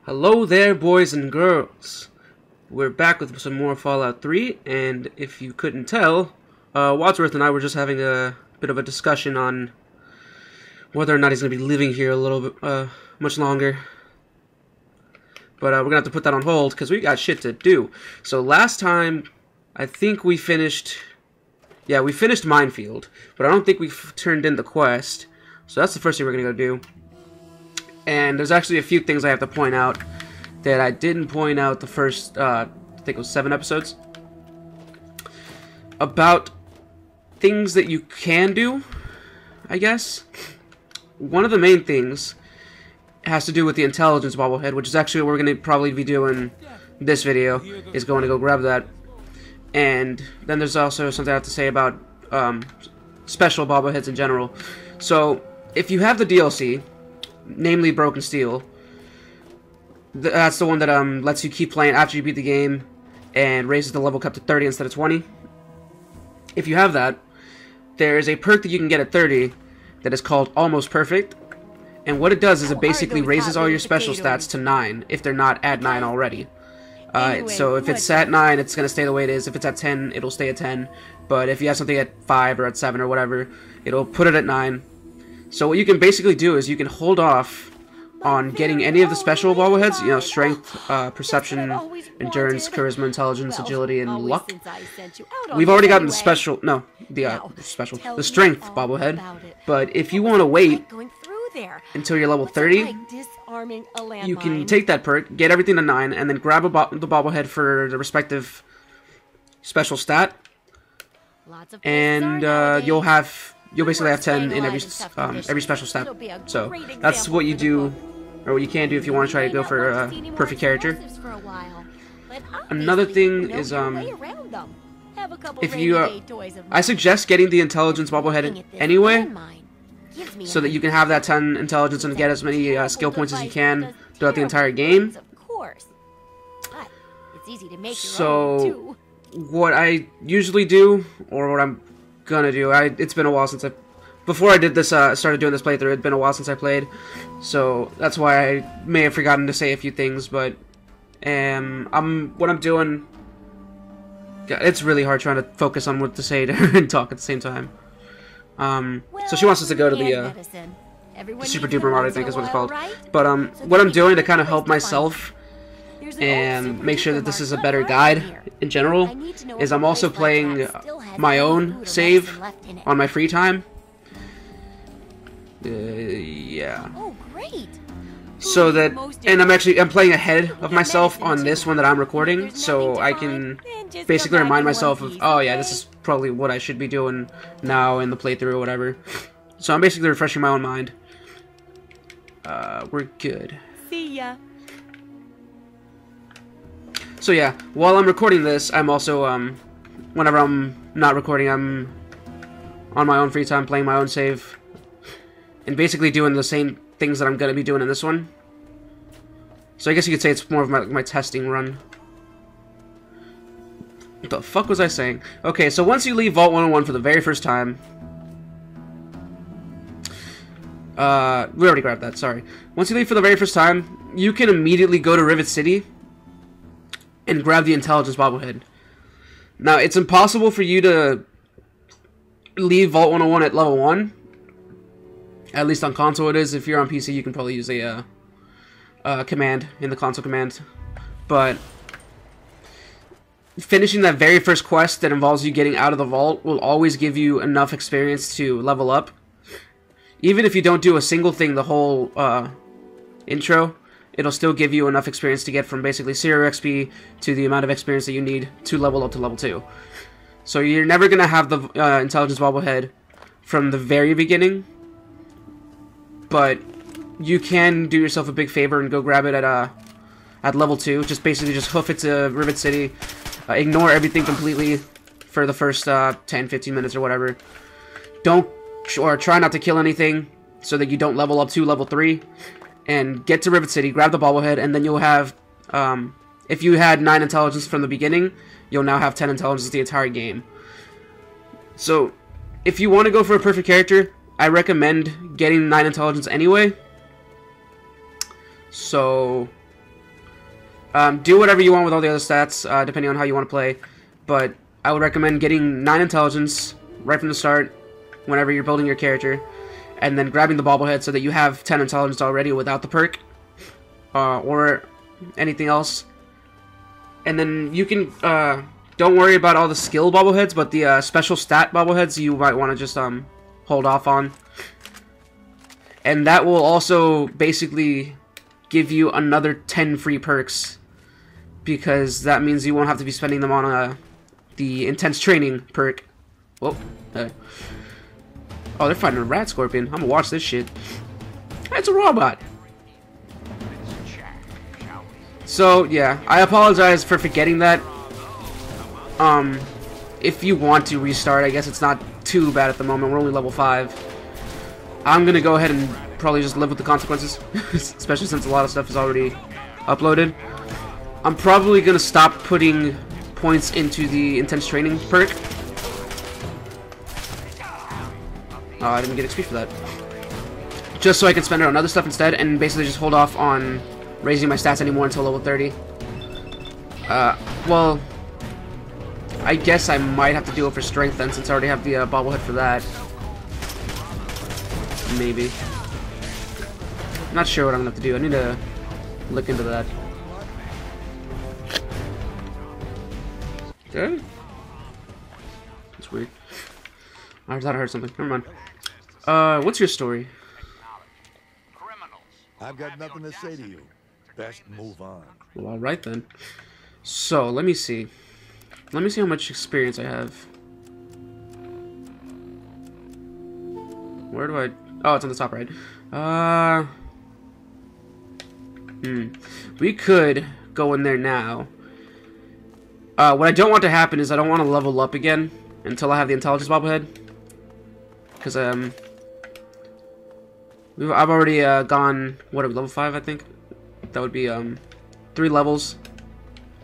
Hello there, boys and girls. We're back with some more Fallout 3, and if you couldn't tell, Wadsworth and I were just having a bit of a discussion on whether or not he's going to be living here a little bit, much longer. But we're going to have to put that on hold, because we got shit to do. So last time, I think we finished... Yeah, we finished Minefield, but I don't think we turned in the quest. So that's the first thing we're going to go do. And there's actually a few things I have to point out that I didn't point out the first, I think it was 7 episodes. About things that you can do, I guess. One of the main things has to do with the intelligence bobblehead, which is actually what we're going to probably be doing this video, is going to go grab that. And then there's also something I have to say about special bobbleheads in general. So, if you have the DLC, namely Broken Steel, that's the one that lets you keep playing after you beat the game and raises the level cap to 30 instead of 20. If you have that, there is a perk that you can get at 30 that is called Almost Perfect, and what it does is it basically raises all your special stats to 9 if they're not at 9 already. So if it's at 9, it's going to stay the way it is. If it's at 10, it'll stay at 10. But if you have something at 5 or at 7 or whatever, it'll put it at 9. So what you can basically do is you can hold off on getting any of the special bobbleheads, you know, strength, perception, endurance, charisma, intelligence, agility, and luck. We've already gotten the special, no, the strength bobblehead. But if you want to wait until you're level 30, you can take that perk, get everything to 9, and then grab the bobblehead for the respective special stat, and you'll basically have 10 in every special stat. So that's what you do, or what you can do if you want to try to go for a perfect character. Another thing is if you I suggest getting the intelligence bobblehead anyway, so that you can have that 10 intelligence and get as many skill points as you can throughout the entire game. So what I usually do, or what I'm gonna do, it's been a while since before I did this, started doing this playthrough, it'd been a while since I played, so that's why I may have forgotten to say a few things, but what I'm doing, God, it's really hard trying to focus on what to say and talk at the same time. So she wants us to go to the Super Duper Mart, I think is what it's called. But what I'm doing to kind of help myself and make sure that this is a better guide in general is I'm also playing my own save on my free time. Yeah. So that, and I'm playing ahead of myself on this one that I'm recording, so I can basically remind myself of, oh yeah, this is probably what I should be doing now in the playthrough or whatever. So I'm basically refreshing my own mind. We're good. See ya. So yeah, while I'm recording this, I'm also, whenever I'm not recording, I'm on my own free time playing my own save, and basically doing the same things that I'm going to be doing in this one. So I guess you could say it's more of my testing run. What the fuck was I saying? Okay, so once you leave Vault 101 for the very first time... we already grabbed that, sorry. Once you leave for the very first time, you can immediately go to Rivet City and grab the intelligence bobblehead. Now, it's impossible for you to leave Vault 101 at level 1. At least on console it is. If you're on PC, you can probably use a command in the console command. But finishing that very first quest that involves you getting out of the vault will always give you enough experience to level up. Even if you don't do a single thing the whole intro, it'll still give you enough experience to get from basically 0 XP to the amount of experience that you need to level up to level 2. So you're never going to have the intelligence bobblehead from the very beginning, but you can do yourself a big favor and go grab it at level 2. Just basically just hoof it to Rivet City. Ignore everything completely for the first 10-15 minutes or whatever. Try not to kill anything so that you don't level up to level 3. And get to Rivet City, grab the bobblehead, and then you'll have, if you had 9 intelligence from the beginning, you'll now have 10 intelligence the entire game. So, if you want to go for a perfect character, I recommend getting 9 intelligence anyway. So, Do whatever you want with all the other stats, depending on how you want to play. But I would recommend getting 9 intelligence right from the start, whenever you're building your character, and then grabbing the bobblehead so that you have 10 intelligence already without the perk, or anything else. And then you can, don't worry about all the skill bobbleheads, but the special stat bobbleheads you might want to just hold off on. And that will also basically give you another 10 free perks, because that means you won't have to be spending them on the intense training perk. Whoa. Oh, they're fighting a rat scorpion. I'm gonna watch this shit. It's a robot. So, yeah, I apologize for forgetting that. If you want to restart, I guess it's not too bad at the moment. We're only level 5. I'm gonna go ahead and probably just live with the consequences, especially since a lot of stuff is already uploaded. I'm probably gonna stop putting points into the intense training perk. Oh, I didn't get XP for that. Just so I can spend it on other stuff instead, and basically just hold off on raising my stats anymore until level 30. Well, I guess I might have to do it for strength then, since I already have the bobblehead for that. Maybe. I'm not sure what I'm gonna have to do. I need to look into that. Okay. That's weird. I thought I heard something. Never mind. What's your story? I've got nothing to say to you. Best move on. Well, alright then. So, let me see. Let me see how much experience I have. Where do I... Oh, it's on the top right. We could go in there now. What I don't want to happen is I don't want to level up again until I have the intelligence bobblehead. Because, I've already, gone... What are we, level 5, I think? That would be, 3 levels.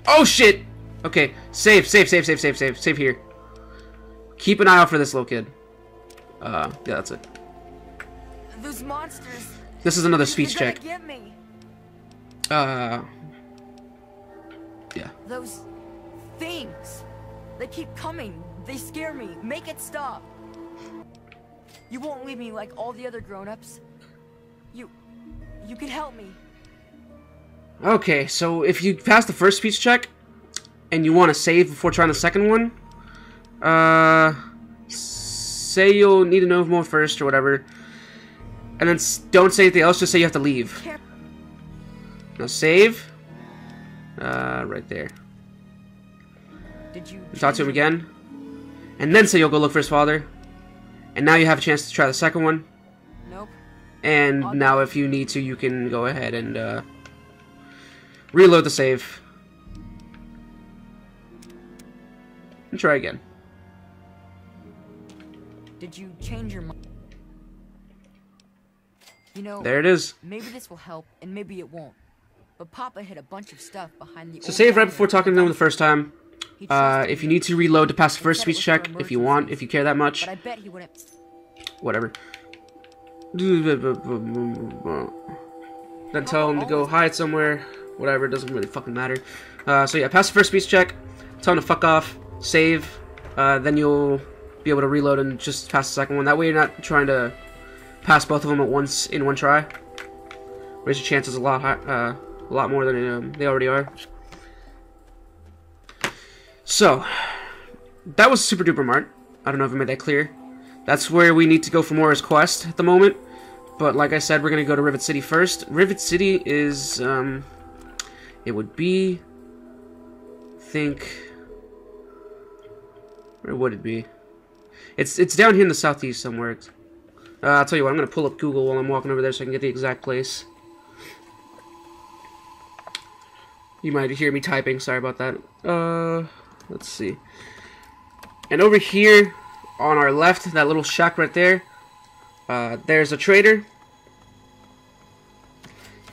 Oh, shit! Okay, save here. Keep an eye out for this little kid. Yeah, that's it. Those monsters. This is another speech check. Get me. Yeah. Those things. They keep coming. They scare me. Make it stop. You won't leave me like all the other grown-ups. You can help me. Okay, so if you pass the first speech check and you want to save before trying the second one, say you'll need to know more first or whatever, and then don't say anything else, just say you have to leave. Now save. Right there. Did you talk to him again, and then say you'll go look for his father, and now you have a chance to try the second one. Nope. And now if you need to, you can go ahead and reload the save and try again. Did you change your mind? You know, there it is. Maybe this will help, and maybe it won't. But Papa hid a bunch of stuff behind the. So save right before talking to them the first time. If you need to reload to pass the first speech check, if you want, if you care that much. But I bet he wouldn't. Whatever. Then tell him to go hide somewhere. Whatever, it doesn't really fucking matter. So yeah, pass the first speech check. Tell him to fuck off. Save. Then you'll be able to reload and just pass the second one. That way you're not trying to pass both of them at once in one try. Raise your chances a lot more than they already are. So, that was Super Duper Mart. I don't know if I made that clear. That's where we need to go for Mora's quest at the moment. But like I said, we're going to go to Rivet City first. Rivet City is, it would be, I think, where would it be? It's down here in the southeast somewhere. I'll tell you what, I'm going to pull up Google while I'm walking over there so I can get the exact place. You might hear me typing, sorry about that. Let's see. And over here, on our left, that little shack right there, there's a trader.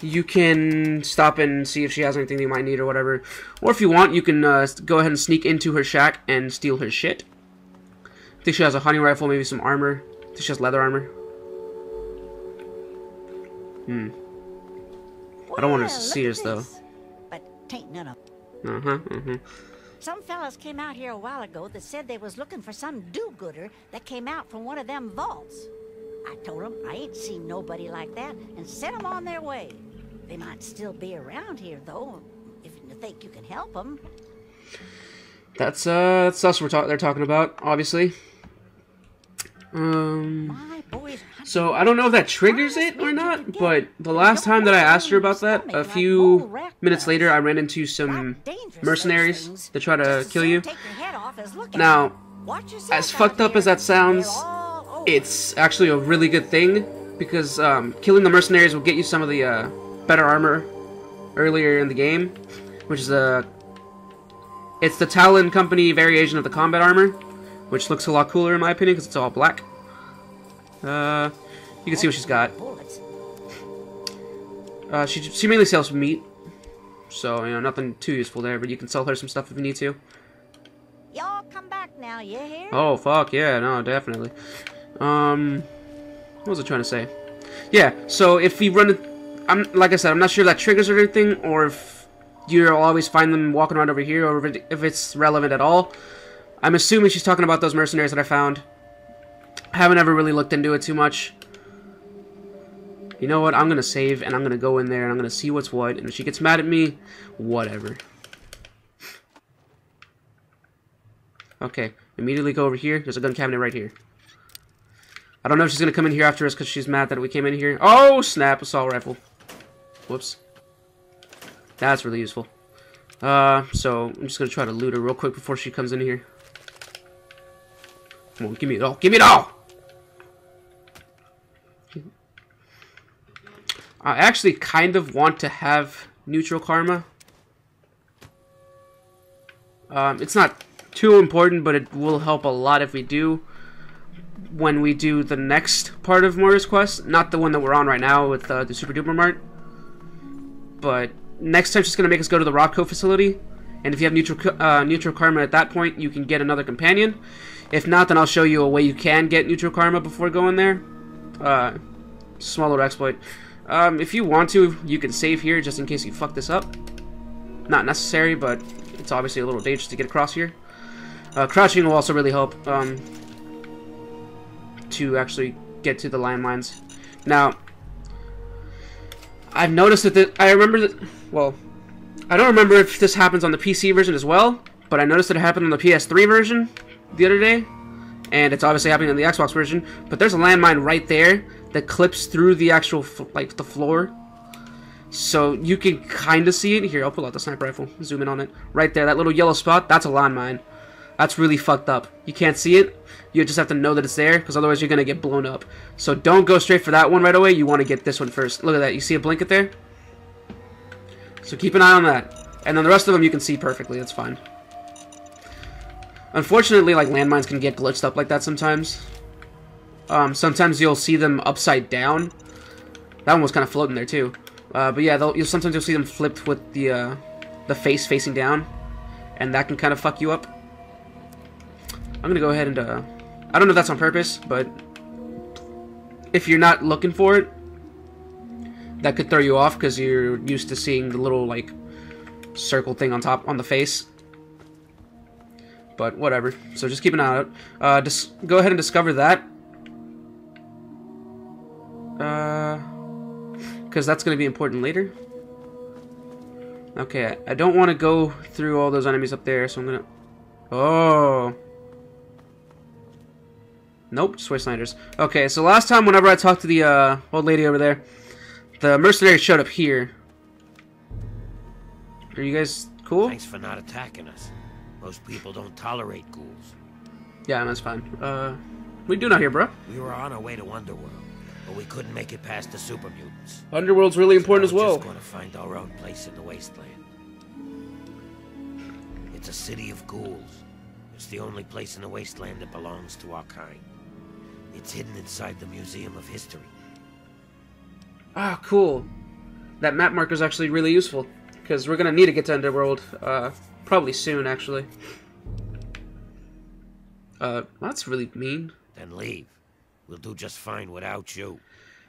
You can stop and see if she has anything you might need or whatever. Or if you want, you can go ahead and sneak into her shack and steal her shit. I think she has a hunting rifle, maybe some armor. I think she has leather armor. I don't want her to see us, though. But tain't none of. Some fellas came out here a while ago that said they was looking for some do-gooder that came out from one of them vaults. I told them I ain't seen nobody like that and sent them on their way. They might still be around here, though, if you think you can help them. That's us they're talking about, obviously. So I don't know if that triggers it or not, but the last time that I asked her about that, a few minutes later, I ran into some mercenaries to try to kill you. Now, as fucked up as that sounds, it's actually a really good thing, because killing the mercenaries will get you some of the better armor earlier in the game, which is it's the Talon Company variation of the combat armor, which looks a lot cooler in my opinion because it's all black. You can see what she's got. She mainly sells meat, so you know nothing too useful there. But you can sell her some stuff if you need to. Y'all come back now, you hear? Oh fuck yeah, no definitely. What was I trying to say? Yeah, so if we run, like I said, I'm not sure if that triggers or anything, or if you'll always find them walking around over here, or if it's relevant at all. I'm assuming she's talking about those mercenaries that I found. Haven't ever really looked into it too much. You know what? I'm gonna save and I'm gonna go in there and I'm gonna see what's what. And if she gets mad at me, whatever. Okay, immediately go over here. There's a gun cabinet right here. I don't know if she's gonna come in here after us because she's mad that we came in here. Oh snap! Assault rifle. Whoops. That's really useful. So I'm just gonna try to loot her real quick before she comes in here. Come on, give me it all. Give me it all! I actually kind of want to have neutral karma. It's not too important, but it will help a lot if we do. When we do the next part of Moira's quest. Not the one that we're on right now with the Super Duper Mart. But next time she's going to make us go to the Rockco facility. And if you have neutral karma at that point, you can get another companion. If not, then I'll show you a way you can get neutral karma before going there. Small little exploit. If you want to, you can save here just in case you fuck this up. Not necessary, but it's obviously a little dangerous to get across here. Crouching will also really help to actually get to the landmines. Now, I've noticed that I remember that. Well, I don't remember if this happens on the PC version as well, but I noticed that it happened on the PS3 version the other day, and it's obviously happening on the Xbox version. But there's a landmine right there that clips through the actual like the floor, so you can kind of see it. Here, I'll pull out the sniper rifle, zoom in on it. Right there, that little yellow spot, that's a landmine. That's really fucked up. You can't see it. You just have to know that it's there, because otherwise you're gonna get blown up. So don't go straight for that one right away. You want to get this one first. Look at that. You see a blanket there? So keep an eye on that. And then the rest of them you can see perfectly. That's fine. Unfortunately, like, landmines can get glitched up like that sometimes. Sometimes you'll see them upside down. That one was kind of floating there too. But yeah, sometimes you'll see them flipped with the face facing down, and that can kind of fuck you up. I'm gonna go ahead and I don't know if that's on purpose, but if you're not looking for it, that could throw you off because you're used to seeing the little like circle thing on top on the face. But whatever. So just keep an eye out. Just go ahead and discover that. Because that's going to be important later. Okay, I don't want to go through all those enemies up there, so I'm going to... Oh. Nope, just wastelanders. Okay, so last time whenever I talked to the old lady over there, the mercenaries showed up here. Are you guys cool? Thanks for not attacking us. Most people don't tolerate ghouls. Yeah, that's fine. What are you doing out here, bro? We were on our way to Underworld, but we couldn't make it past the super mutants. Underworld's really important as well. We're just going to find our own place in the wasteland. It's a city of ghouls. It's the only place in the wasteland that belongs to our kind. It's hidden inside the Museum of History. Ah, cool. That map marker is actually really useful, because we're going to need to get to Underworld, probably soon, actually. That's really mean. Then leave. We'll do just fine without you.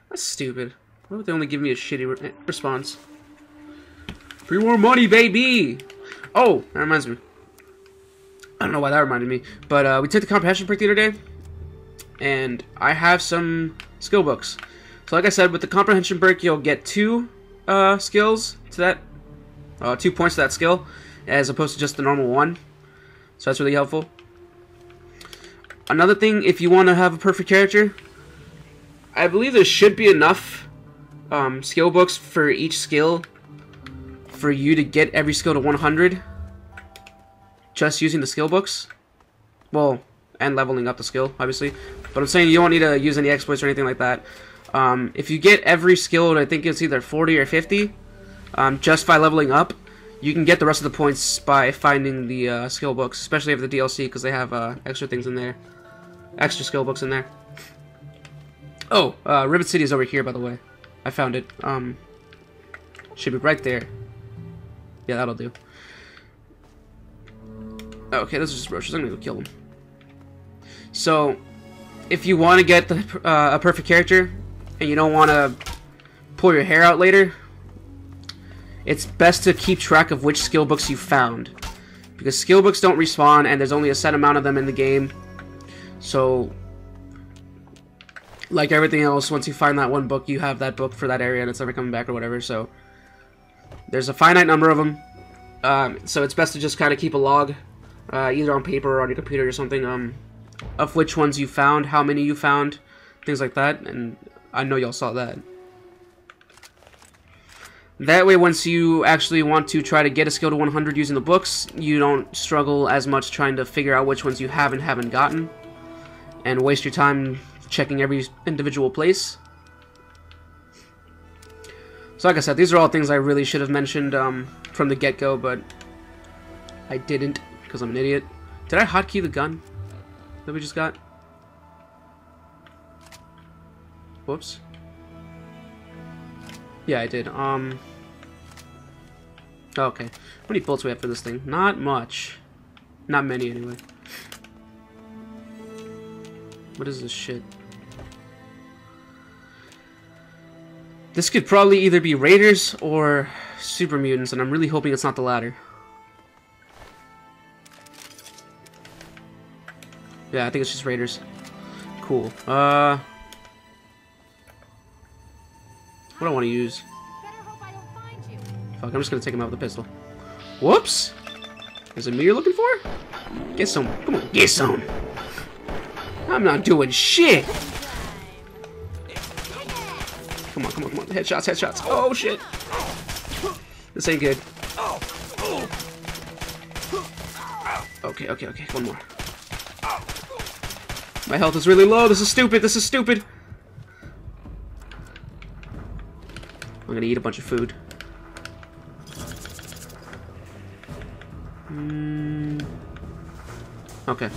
That's stupid. Why would they only give me a shitty response? Free more money, baby! Oh, that reminds me. I don't know why that reminded me, but we took the comprehension break the other day, and I have some skill books. So like I said, with the comprehension break, you'll get 2 skills to that, 2 points to that skill, as opposed to just the normal 1. So that's really helpful. Another thing, if you want to have a perfect character, I believe there should be enough skill books for each skill for you to get every skill to 100 just using the skill books. Well, and leveling up the skill, obviously. But I'm saying you don't need to use any exploits or anything like that. If you get every skill, I think it's either 40 or 50, just by leveling up, you can get the rest of the points by finding the skill books, especially if the DLC, because they have extra things in there. Extra skill books in there. Oh, Rivet City is over here, by the way. I found it. Should be right there. Yeah, that'll do. Okay, this is just roaches. I'm gonna go kill them. So, if you want to get a perfect character, and you don't want to pull your hair out later, it's best to keep track of which skill books you found. Because skill books don't respawn, and there's only a set amount of them in the game. So, like everything else, once you find that one book, you have that book for that area, and it's never coming back or whatever. So, there's a finite number of them. So it's best to just kind of keep a log, either on paper or on your computer or something, of which ones you found, how many you found, things like that. And I know y'all saw that. That way, once you actually want to try to get a skill to 100 using the books, you don't struggle as much trying to figure out which ones you haven't gotten, and waste your time checking every individual place. So like I said, these are all things I really should have mentioned from the get-go, but I didn't, because I'm an idiot. Did I hotkey the gun that we just got? Whoops. Yeah, I did. Okay. How many bullets do we have for this thing? Not much. Not many, anyway. What is this shit? This could probably either be raiders or super mutants, and I'm really hoping it's not the latter. Yeah, I think it's just raiders. Cool. What do I want to use? Fuck, I'm just gonna take him out with a pistol. Whoops! Is it me you're looking for? Get some. Come on, get some. I'm not doing shit. Come on, come on, come on. Headshots, headshots. Oh, shit. This ain't good. Okay, okay, okay. One more. My health is really low. This is stupid. This is stupid. I'm gonna eat a bunch of food. Okay.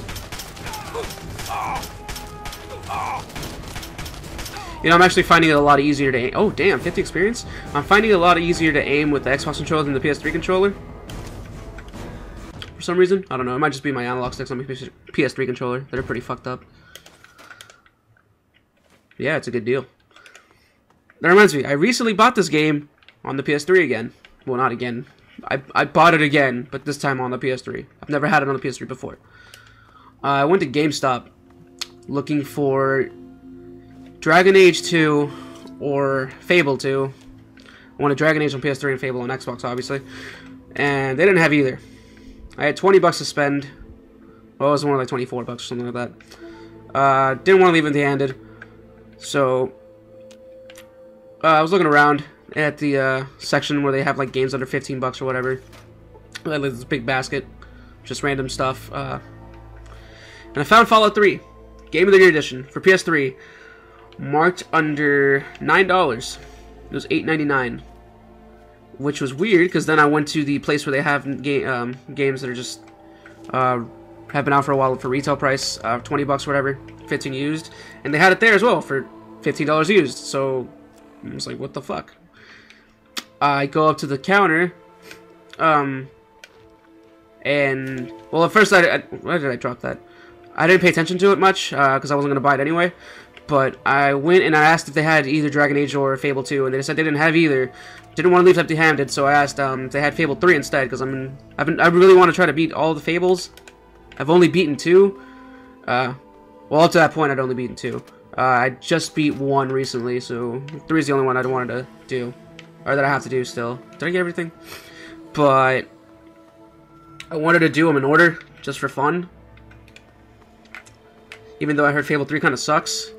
You know, I'm actually finding it a lot easier to aim. Oh, damn, 50 experience? I'm finding it a lot easier to aim with the Xbox controller than the PS3 controller. For some reason. I don't know. It might just be my analog sticks on my PS3 controller that are pretty fucked up. Yeah, it's a good deal. That reminds me, I recently bought this game on the PS3 again. Well, not again. I bought it again, but this time on the PS3. I've never had it on the PS3 before. I went to GameStop looking for Dragon Age 2 or Fable 2. I wanted Dragon Age on PS3 and Fable on Xbox, obviously. And they didn't have either. I had 20 bucks to spend. Well, it was more like 24 bucks or something like that. Didn't want to leave empty-handed. So, I was looking around at the section where they have like games under 15 bucks or whatever. Like this big basket. Just random stuff. And I found Fallout 3. Game of the Year Edition for PS3. Marked under $9. It was $8.99, which was weird because then I went to the place where they have games that are just have been out for a while for retail price, 20 bucks or whatever, 15 used, and they had it there as well for $15 used. So I was like, what the fuck? I go up to the counter, and well, at first why did I drop that? I didn't pay attention to it much because I wasn't gonna buy it anyway. But I went and I asked if they had either Dragon Age or Fable 2, and they said they didn't have either. didn't want to leave empty-handed, so I asked if they had Fable 3 instead, because I really want to try to beat all the Fables. I've only beaten 2. Well, up to that point, I'd only beaten 2. I just beat 1 recently, so 3 is the only one I wanted to do. Or that I have to do still. Did I get everything? But I wanted to do them in order, just for fun. Even though I heard Fable 3 kind of sucks.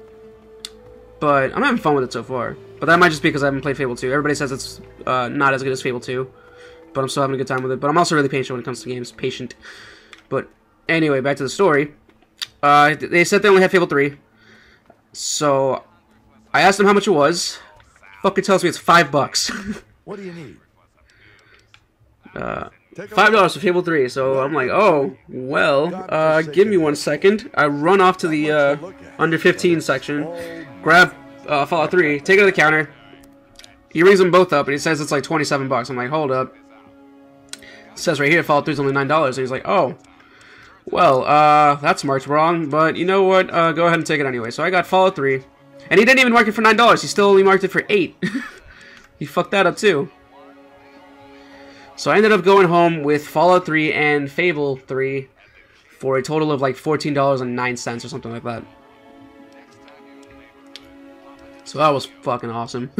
But I'm having fun with it so far. But that might just be because I haven't played Fable 2. Everybody says it's not as good as Fable 2. But I'm still having a good time with it. But I'm also really patient when it comes to games. Patient. But anyway, back to the story. They said they only had Fable 3. So I asked them how much it was. Fucking tells me it's $5. What do you need? $5 for Fable 3. So I'm like, oh, well, give me 1 second. I run off to the under 15 section, grab Fallout 3, take it to the counter. He rings them both up and he says it's like $27. I'm like, hold up. It says right here Fallout 3 is only $9. And he's like, oh, well, that's marked wrong, but you know what? Go ahead and take it anyway. So I got Fallout 3. And he didn't even mark it for $9. He still only marked it for $8. He fucked that up too. So I ended up going home with Fallout 3 and Fable 3 for a total of like $14.09 or something like that. So that was fucking awesome.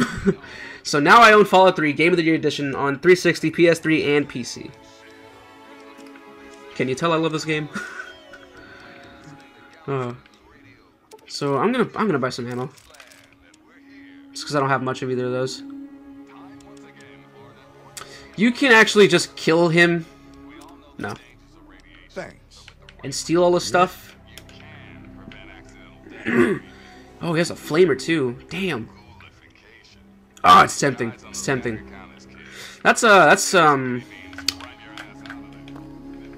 So now I own Fallout 3 Game of the Year Edition on 360, PS3, and PC. Can you tell I love this game? So I'm gonna buy some ammo. Just because I don't have much of either of those. You can actually just kill him. No. Thanks. And steal all the stuff. Oh, he has a flamer too. Damn. Oh, it's tempting. It's tempting. That's what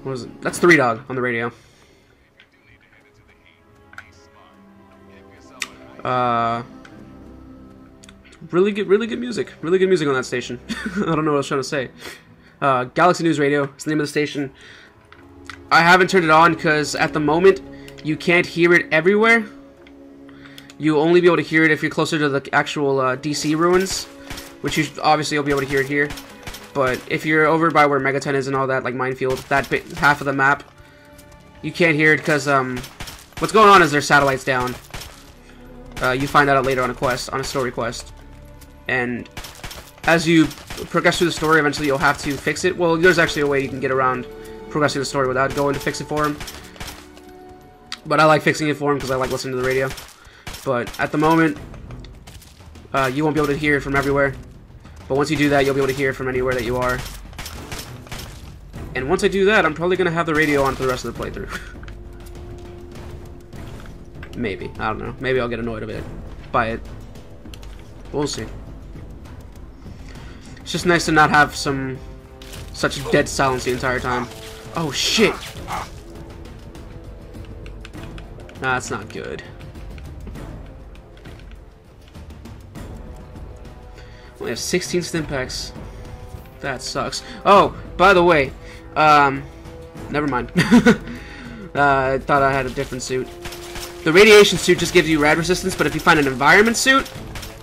was it? That's 3 Dog on the radio. Really good music. Really good music on that station. I don't know what I was trying to say. Galaxy News Radio is the name of the station. I haven't turned it on because at the moment you can't hear it everywhere. You'll only be able to hear it if you're closer to the actual DC ruins, which obviously you'll be able to hear it here. But if you're over by where Megaton is and all that, like Minefield, that bit, half of the map, you can't hear it because what's going on is their satellite's down. You find that out later on a story quest. And as you progress through the story, eventually you'll have to fix it. Well, there's actually a way you can get around progressing the story without going to fix it for him. But I like fixing it for him because I like listening to the radio. But at the moment, you won't be able to hear it from everywhere. But once you do that, you'll be able to hear it from anywhere that you are. And once I do that, I'm probably going to have the radio on for the rest of the playthrough. Maybe. I don't know. Maybe I'll get annoyed a bit by it. We'll see. It's just nice to not have such dead silence the entire time. Oh, shit! Nah, that's not good. Only have 16 stim packs. That sucks. Oh, by the way, never mind. I thought I had a different suit. The radiation suit just gives you rad resistance, but if you find an environment suit,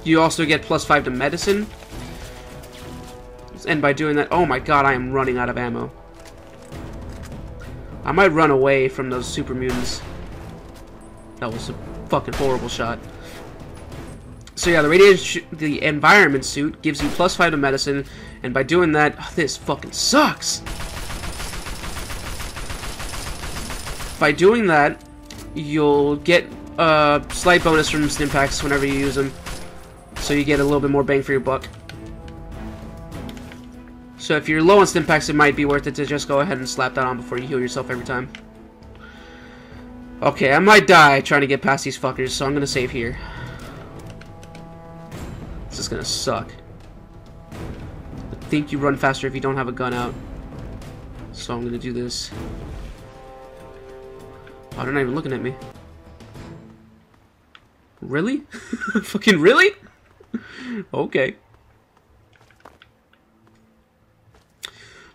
you also get +5 to medicine. And by doing that, oh my god, I am running out of ammo. I might run away from those super mutants. That was a fucking horrible shot. So yeah, the environment suit gives you +5 to medicine, and by doing that, oh, this fucking sucks. By doing that, you'll get a slight bonus from stim packs whenever you use them, so you get a little bit more bang for your buck. So if you're low on stim packs, it might be worth it to just go ahead and slap that on before you heal yourself every time. Okay, I might die trying to get past these fuckers, so I'm gonna save here. This is gonna suck. I think you run faster if you don't have a gun out. So I'm gonna do this. Oh, they're not even looking at me. Really? Fucking really? Okay.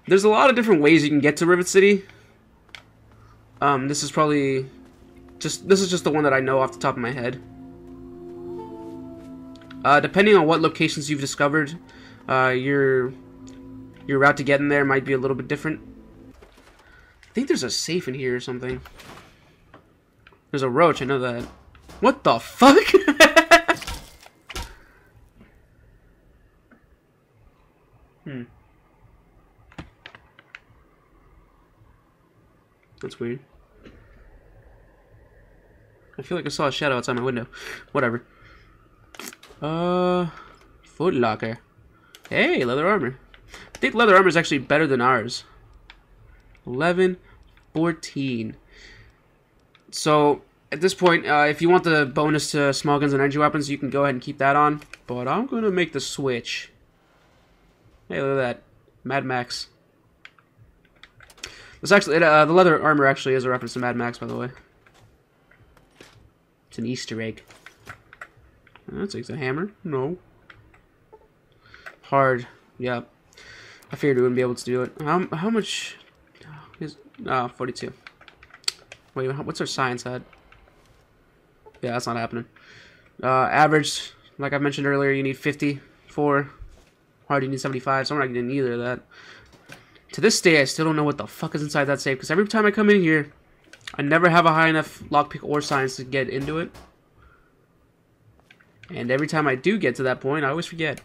There's a lot of different ways you can get to Rivet City. This is probably this is just the one that I know off the top of my head. Depending on what locations you've discovered, your route to get in there might be a little bit different. I think there's a safe in here or something. There's a roach, I know that. What the fuck? That's weird. I feel like I saw a shadow outside my window. Whatever. Foot locker. Hey, leather armor. I think leather armor is actually better than ours. 11, 14. So, at this point, if you want the bonus to small guns and energy weapons, you can go ahead and keep that on. But I'm going to make the switch. Hey, look at that. Mad Max. This actually, the leather armor actually is a reference to Mad Max, by the way. It's an Easter egg. That's a hammer. No. Hard. Yeah. I figured we wouldn't be able to do it. How much is... 42. Wait, what's our science at? Yeah, that's not happening. Average, like I mentioned earlier, you need 54. Hard, you need 75. So I'm not getting either of that. To this day, I still don't know what the fuck is inside that safe, because every time I come in here, I never have a high enough lockpick or science to get into it. And every time I do get to that point, I always forget.